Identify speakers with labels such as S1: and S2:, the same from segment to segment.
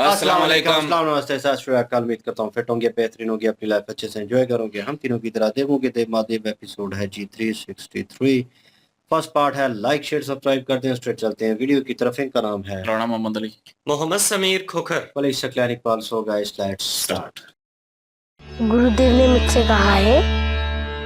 S1: अस्सलाम वालेकुम।
S2: अस्सलाम, नमस्ते, सत श्री अकाल। उम्मीद करता हूँ फिट होंगे, बेहतरीन होंगे, अपनी लाइफ अच्छे से एंजॉय करोगे। हम तीनों की तरह देवों के देव महादेव एपिसोड है जी 363। फर्स्ट पार्ट है। लाइक शेयर सब्सक्राइब करते हैं, स्ट्रेट चलते हैं वीडियो की तरफ। इनका नाम है
S1: Rana Mohammad Ali,
S3: Mohammad Sameer Khokhar.
S2: Wali Shaklani Pal. So guys, let's start.
S4: Gurudev ने मुझसे कहा है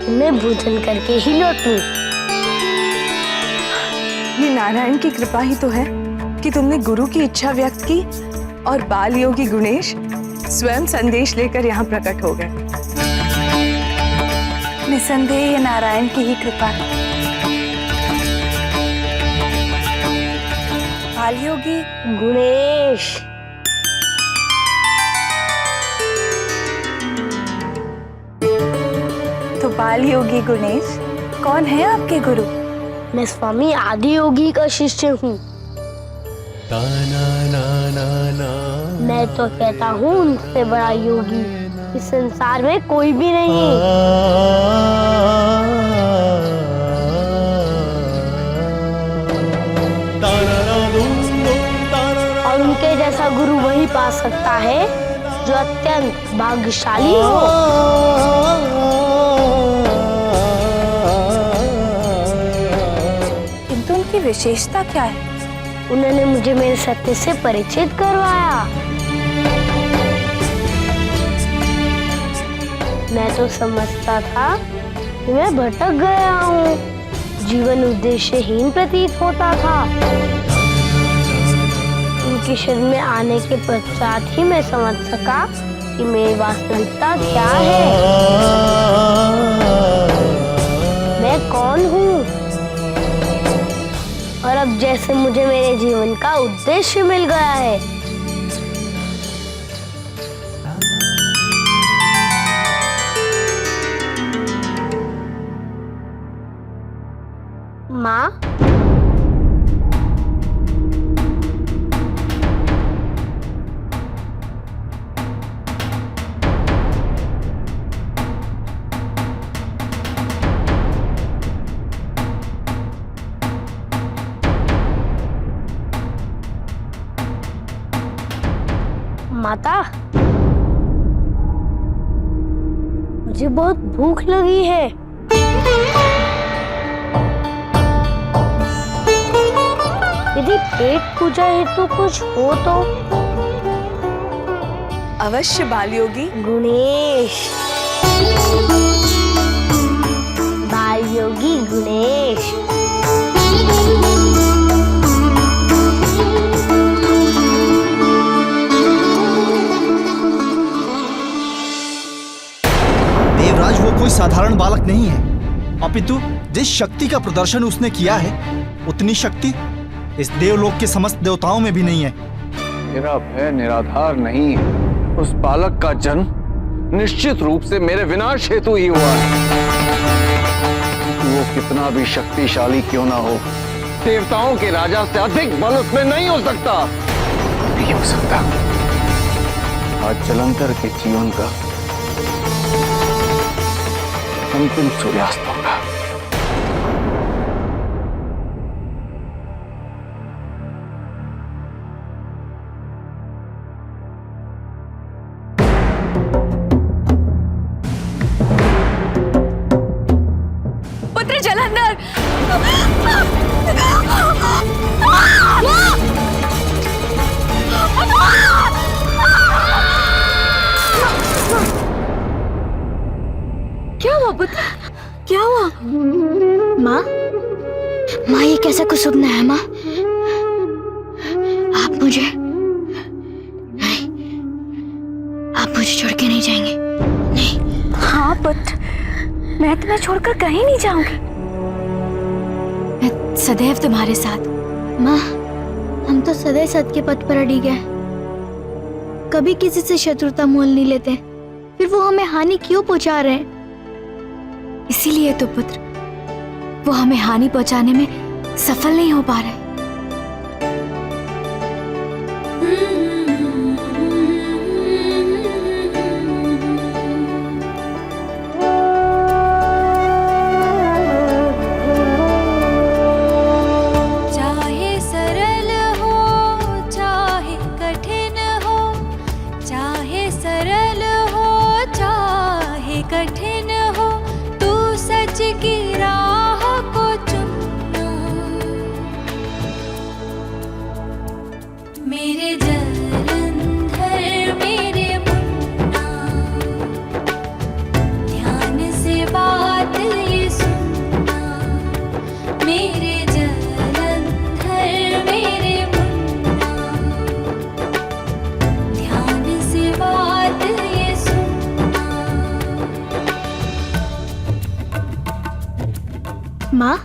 S4: कि मैं भोजन करके ही लौटूं।
S5: ये नारायण की कृपा ही तो है कि तुमने गुरु की इच्छा व्यक्त की और बाल योगी गुणेश स्वयं संदेश लेकर यहाँ प्रकट हो गए। निसंदेह ये नारायण की ही कृपा है। बाल योगी
S4: गुणेश,
S5: तो बाल योगी गुणेश कौन है आपके गुरु?
S4: मैं स्वामी आदि योगी का शिष्य हूँ। मैं तो कहता हूँ उनसे बड़ा योगी इस संसार में कोई भी नहीं। और उनके जैसा गुरु वही पा सकता है जो अत्यंत भाग्यशाली हो।
S5: किंतु उनकी विशेषता क्या है?
S4: उन्होंने मुझे मेरे सत्य से परिचित करवाया। मैं तो समझता था कि मैं भटक गया हूँ, जीवन उद्देश्यहीन प्रतीत होता था। उनके शरण में आने के पश्चात ही मैं समझ सका कि मेरी वास्तविकता क्या है, मैं कौन हूँ। और अब जैसे मुझे मेरे जीवन का उद्देश्य मिल गया है। माँ, माता, मुझे बहुत भूख लगी है। यदि पेट पूजा हेतु कुछ हो तो?
S5: अवश्य बाल योगी।
S4: गुणेश, बाल योगी गुणेश।
S6: देवराज, वो कोई साधारण बालक नहीं है, अपितु जिस शक्ति का प्रदर्शन उसने किया है उतनी शक्ति इस देवलोक के समस्त देवताओं में भी नहीं है।
S7: मेरा भय निराधार नहीं है। उस बालक का जन्म निश्चित रूप से मेरे विनाश हेतु ही हुआ है। वो कितना भी शक्तिशाली क्यों ना हो, देवताओं के राजा से अधिक बल उसमें नहीं हो सकता। नहीं हो सकता। आज जलंधर के जीवन का अंतिम सूर्यास्त होगा।
S5: पुत्र जलंधर, क्या हुआ पुत्र? क्या हुआ?
S4: माँ, माँ, ये कैसा कुसुम है माँ? आप मुझे नहीं, आप मुझे छोड़ के नहीं जाएंगे? नहीं।
S5: हाँ पुत्र, मैं तुम्हें छोड़कर कहीं नहीं जाऊंगी।
S8: मैं सदैव तुम्हारे साथ।
S4: माँ, हम तो सदैव सत्य के पथ पर अड़ी गए, कभी किसी से शत्रुता मोल नहीं लेते, फिर वो हमें हानि क्यों पहुंचा रहे हैं?
S8: इसीलिए तो पुत्र, वो हमें हानि पहुंचाने में सफल नहीं हो पा रहे।
S9: चाहे सरल हो चाहे कठिन हो,
S4: माँ,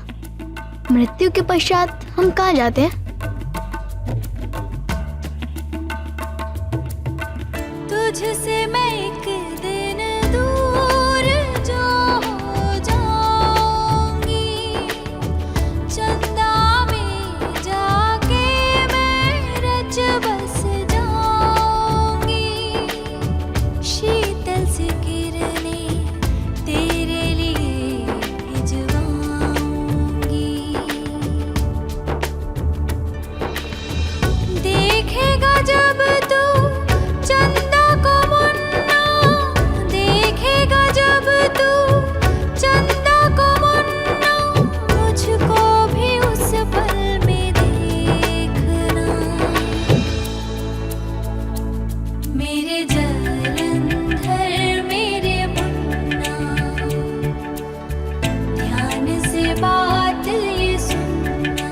S4: मृत्यु के पश्चात हम कहाँ जाते हैं?
S8: तुझसे मैं एक दिन दूर जो हो जाऊंगी, चंदा में जाके मैं रच बस जाऊंगी, शीतल सी किरणें तेरे लिए भिजवाऊंगी। देखेगा जब तू चंदा को मुन्ना, देखेगा जब तू चंदा को मुन्ना, मुझको भी उस पल में देखना। मेरे जलंधर मेरे मुन्ना, ध्यान से बात ये सुनना।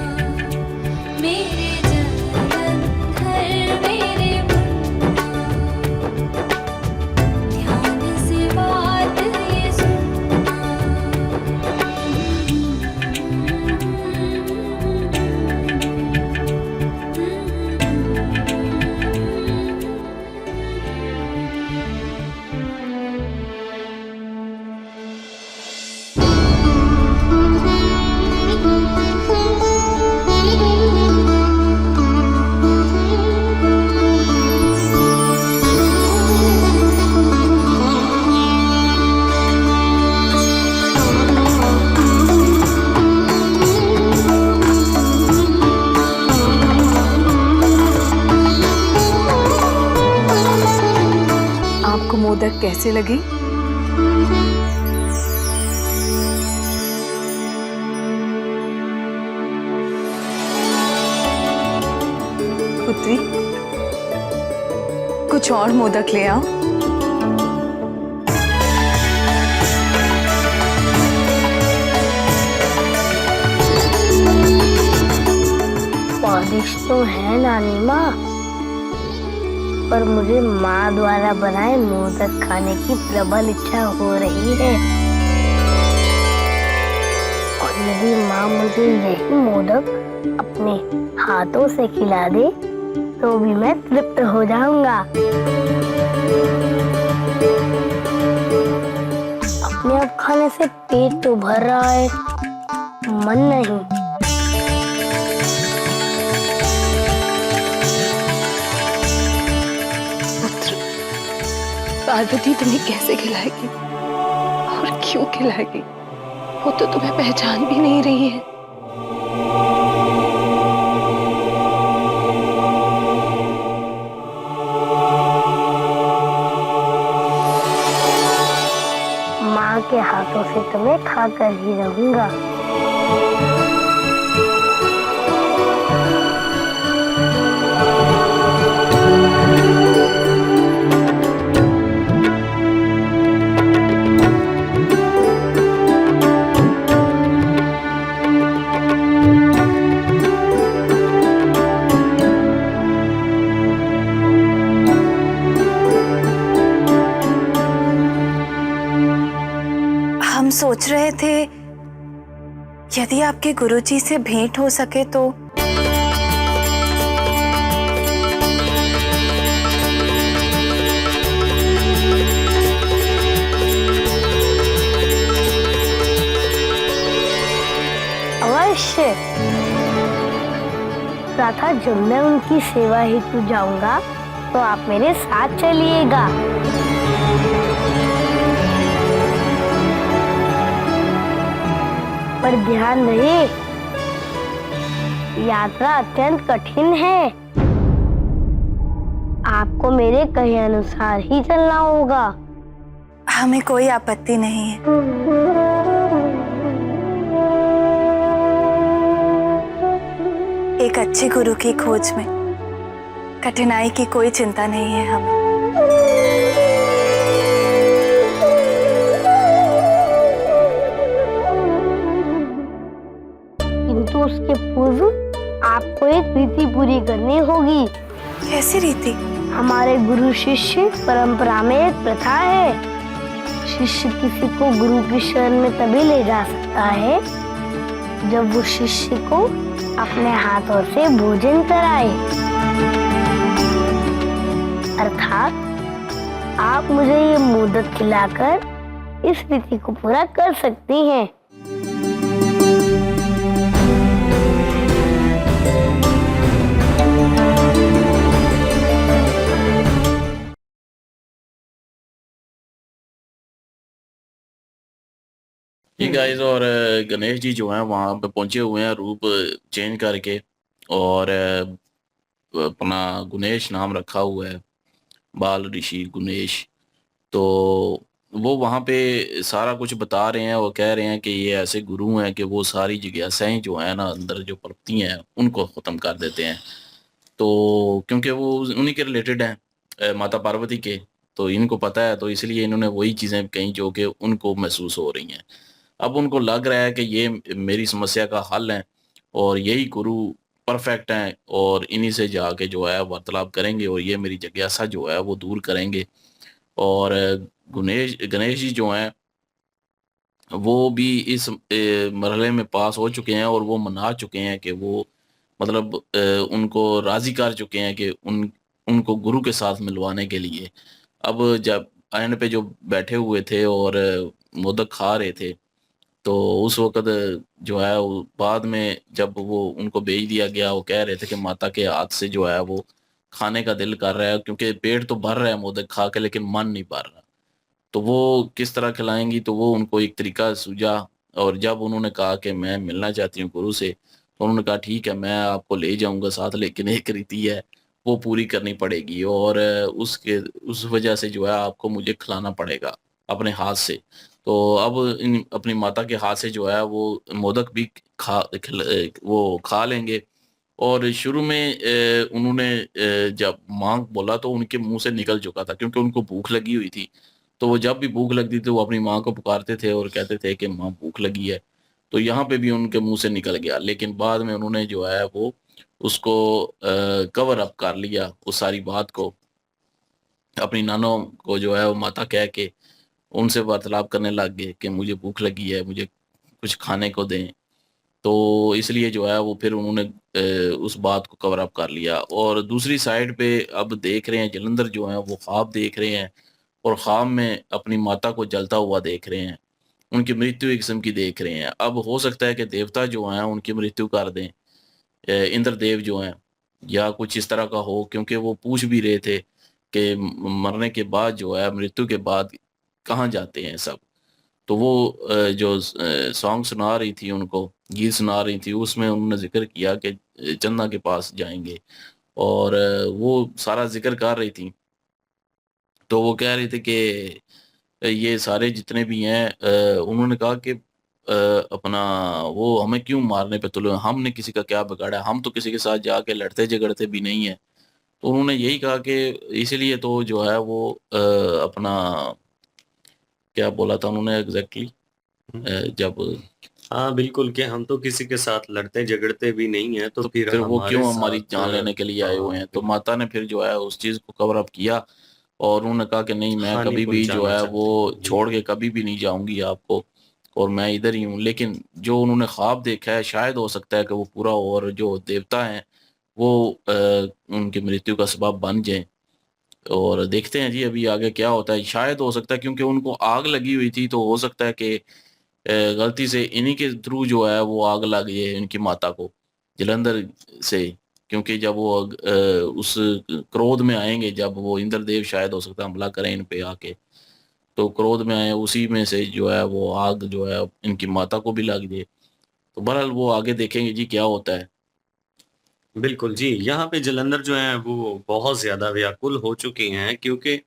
S8: मेरे जलंधर मेरे मुन्ना, ध्यान से बात ये
S5: आपको मोदक कैसे लगे? पुत्री, कुछ और मोदक ले आओ।
S1: स्वादिष्ट तो है नानी माँ, पर मुझे माँ द्वारा बनाए मोदक खाने की प्रबल इच्छा हो रही है। और यदि माँ मुझे यही मोदक अपने हाथों से खिला दे तो भी मैं तृप्त हो जाऊंगा। अपने आप खाने से पेट तो भर रहा है, मन नहीं।
S5: पार्वती तुम्हें कैसे खिलाएगी और क्यों खिलाएगी, वो तो तुम्हें पहचान भी नहीं रही है।
S1: माँ के हाथों से तो मैं खाकर ही रहूंगा।
S8: हम सोच रहे थे यदि आपके गुरुजी से भेंट हो सके तो।
S1: अवश्य। तथा जब मैं उनकी सेवा हेतु जाऊंगा तो आप मेरे साथ चलिएगा। पर ध्यान रहे, यात्रा अत्यंत कठिन है। आपको मेरे कहे अनुसार ही चलना होगा।
S8: हमें कोई आपत्ति नहीं है। एक अच्छे गुरु की खोज में कठिनाई की कोई चिंता नहीं है हमें।
S1: किंतु उसके पूर्व आपको एक रीति पूरी करनी होगी।
S8: कैसी रीति?
S1: हमारे गुरु शिष्य परंपरा में एक प्रथा है। शिष्य किसी को गुरु की शरण में तभी ले जा सकता है जब वो शिष्य को अपने हाथों से भोजन कराए। अर्थात आप मुझे ये मोदक खिलाकर इस रीति को पूरा कर सकती हैं।
S9: ये गाइस और गणेश जी जो हैं वहाँ पे पहुंचे हुए हैं रूप चेंज करके, और अपना गुणेश नाम रखा हुआ है, बाल ऋषि गुणेश। तो वो वहाँ पे सारा कुछ बता रहे हैं और कह रहे हैं कि ये ऐसे गुरु हैं कि वो सारी जिज्ञासाएं जो है ना अंदर जो पड़ती हैं उनको ख़त्म कर देते हैं। तो क्योंकि वो उन्हीं के रिलेटेड हैं, माता पार्वती के, तो इनको पता है, तो इसलिए इन्होंने वही चीज़ें कही जो कि उनको महसूस हो रही हैं। अब उनको लग रहा है कि ये मेरी समस्या का हल है और यही गुरु परफेक्ट हैं, और इन्हीं से जाके जो है वार्तालाप करेंगे और ये मेरी जिज्ञासा जो है वो दूर करेंगे। और गणेश जी जो हैं वो भी इस मरहले में पास हो चुके हैं और वो मना चुके हैं कि वो मतलब उनको राज़ी कर चुके हैं कि उनको गुरु के साथ मिलवाने के लिए। अब जब एंड पे जो बैठे हुए थे और मोदक खा रहे थे, तो उस वक़्त जो है वो बाद में जब वो उनको भेज दिया गया, वो कह रहे थे कि माता के हाथ से जो है वो खाने का दिल कर रहा है, क्योंकि पेट तो भर रहा है मोदक खा के लेकिन मन नहीं भर रहा। तो वो किस तरह खिलाएँगी, तो वो उनको एक तरीका सूझा, और जब उन्होंने कहा कि मैं मिलना चाहती हूँ गुरु से, तो उन्होंने कहा ठीक है मैं आपको ले जाऊँगा साथ, लेकिन एक रीति है वो पूरी करनी पड़ेगी, और उसके उस वजह से जो है आपको मुझे खिलाना पड़ेगा अपने हाथ से। तो अब इन अपनी माता के हाथ से जो है वो मोदक भी वो खा लेंगे। और शुरू में उन्होंने जब माँ बोला तो उनके मुँह से निकल चुका था, क्योंकि उनको भूख लगी हुई थी। तो वो जब भी भूख लगती थी वो अपनी माँ को पुकारते थे और कहते थे कि माँ भूख लगी है। तो यहाँ पे भी उनके मुँह से निकल गया, लेकिन बाद में उन्होंने जो है वो उसको कवर अप कर लिया उस सारी बात को। अपनी नानों को जो है वो माता कह के उनसे वार्तालाप करने लग गए कि मुझे भूख लगी है, मुझे कुछ खाने को दें। तो इसलिए जो है वो फिर उन्होंने उस बात को कवर अप कर लिया। और दूसरी साइड पे अब देख रहे हैं जलंधर जो हैं वो ख्वाब देख रहे हैं, और ख्वाब में अपनी माता को जलता हुआ देख रहे हैं, उनकी मृत्यु एक किस्म की देख रहे हैं। अब हो सकता है कि देवता जो हैं उनकी मृत्यु कर दें, इंद्रदेव जो हैं, या कुछ इस तरह का हो, क्योंकि वो पूछ भी रहे थे कि मरने के बाद जो है मृत्यु के बाद कहाँ जाते हैं सब। तो वो जो सॉन्ग सुना रही थी उनको, गीत सुना रही थी, उसमें उन्होंने ज़िक्र किया कि चंदा के पास जाएँगे, और वो सारा ज़िक्र कर रही थी। तो वो कह रहे थे कि ये सारे जितने भी हैं उन्होंने कहा कि अपना वो हमें क्यों मारने पे तुले हैं? हमने किसी का क्या बिगाड़ा है? हम तो किसी के साथ जाके लड़ते-झगड़ते भी नहीं हैं। तो उन्होंने यही कहा कि इसीलिए तो जो है वो अपना क्या बोला था उन्होंने एग्ज़ैक्टली जब
S3: हाँ, बिल्कुल कि हम तो किसी के साथ लड़ते-झगड़ते भी नहीं हैं, तो
S9: तो
S3: फिर
S9: फिर वो
S3: हमारे
S9: क्यों हमारी
S3: साथ
S9: जान लेने के लिए आए हुए हैं? तो
S3: बिल्कुल
S9: माता ने फिर जो है उस चीज़ को कवर अप किया, और उन्होंने कहा कि नहीं मैं
S3: हानि
S9: कभी भी जो
S3: पहुँचाना
S9: है
S3: चाहते
S9: वो
S3: हैं। जी।
S9: छोड़ के कभी भी नहीं जाऊँगी आपको, और मैं इधर ही हूँ। लेकिन जो उन्होंने ख्वाब देखा है शायद हो सकता है कि वो पूरा हो, और जो देवता हैं वो उनकी मृत्यु का सबब बन जाएँ। और देखते हैं जी अभी आगे क्या होता है। शायद हो सकता है क्योंकि उनको आग लगी हुई थी, तो हो सकता है कि गलती से इन्हीं के थ्रू जो है वो आग लग जाए उनकी माता को, जलंधर से। क्योंकि जब वो उस क्रोध में आएँगे, जब वो इंद्रदेव शायद हो सकता है हमला करें इन पे आके, तो क्रोध में आए उसी में से जो है वो आग जो है इनकी माता को भी लग जाए। तो बहरहाल वो आगे देखेंगे जी क्या होता है।
S3: बिल्कुल जी, यहाँ पे जालंधर जो हैं वो बहुत ज़्यादा व्याकुल हो चुके हैं, क्योंकि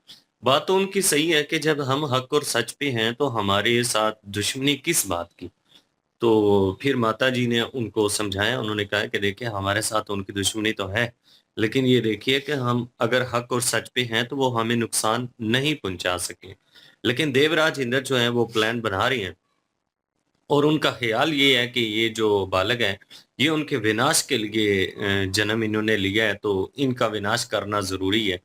S3: बात तो उनकी सही है कि जब हम हक और सच पे हैं तो हमारे साथ दुश्मनी किस बात की। तो फिर माताजी ने उनको समझाया, उन्होंने कहा कि देखिए हमारे साथ उनकी दुश्मनी तो है, लेकिन ये देखिए कि हम अगर हक और सच पे हैं तो वो हमें नुकसान नहीं पहुँचा सके। लेकिन देवराज इंद्र जो हैं वो प्लान बना रही हैं, और उनका ख़्याल ये है कि ये जो बालक हैं, ये उनके विनाश के लिए जन्म इन्होंने लिया है, तो इनका विनाश करना ज़रूरी है।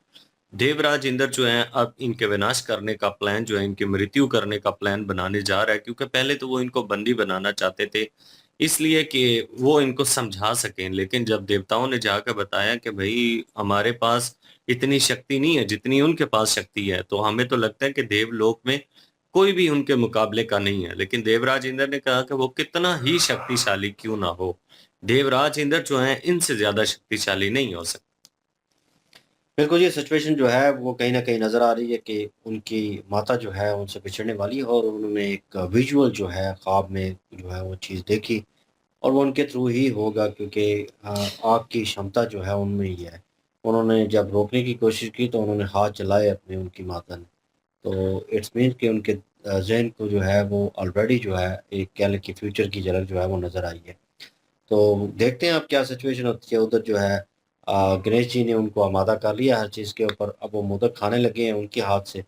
S3: देवराज इंद्र जो हैं अब इनके विनाश करने का प्लान जो है, इनकी मृत्यु करने का प्लान बनाने जा रहा है, क्योंकि पहले तो वो इनको बंदी बनाना चाहते थे, इसलिए कि वो इनको समझा सकें। लेकिन जब देवताओं ने जाकर बताया कि भाई हमारे पास इतनी शक्ति नहीं है जितनी उनके पास शक्ति है, तो हमें तो लगता है कि देवलोक में कोई भी उनके मुकाबले का नहीं है। लेकिन देवराज इंद्र ने कहा कि वो कितना ही शक्तिशाली क्यों ना हो, देवराज इंद्र जो है इनसे ज्यादा शक्तिशाली नहीं हो सकते।
S2: बिल्कुल, ये सिचुएशन जो है वो कहीं ना कहीं नज़र आ रही है कि उनकी माता जो है उनसे बिछड़ने वाली है, और उन्होंने एक विजुअल जो है ख्वाब में जो है वो चीज़ देखी, और वो उनके थ्रू ही होगा क्योंकि आग की क्षमता जो है उनमें ही है। उन्होंने जब रोकने की कोशिश की तो उन्होंने हाथ चलाए अपने, उनकी माता ने। तो इट्स मीन कि उनके ज़हन को जो है वो ऑलरेडी जो है एक कह लें कि फ्यूचर की झलक जो है वो नज़र आई है। तो देखते हैं अब क्या सिचुएशन होती है। उधर जो है गणेश जी ने उनको आमादा कर लिया हर चीज़ के ऊपर, अब वो मोदक खाने लगे हैं उनके हाथ से।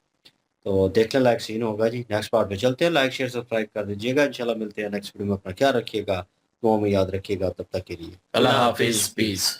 S2: तो देखने लायक सीन होगा जी। नेक्स्ट पार्ट में चलते हैं, लाइक शेयर सब्सक्राइब कर दीजिएगा। इंशाल्लाह मिलते हैं नेक्स्ट वीडियो में। अपना ख्याल रखिएगा, दुआ में याद रखिएगा। तब तक के लिए
S9: अल्लाह हाफिज, पीस।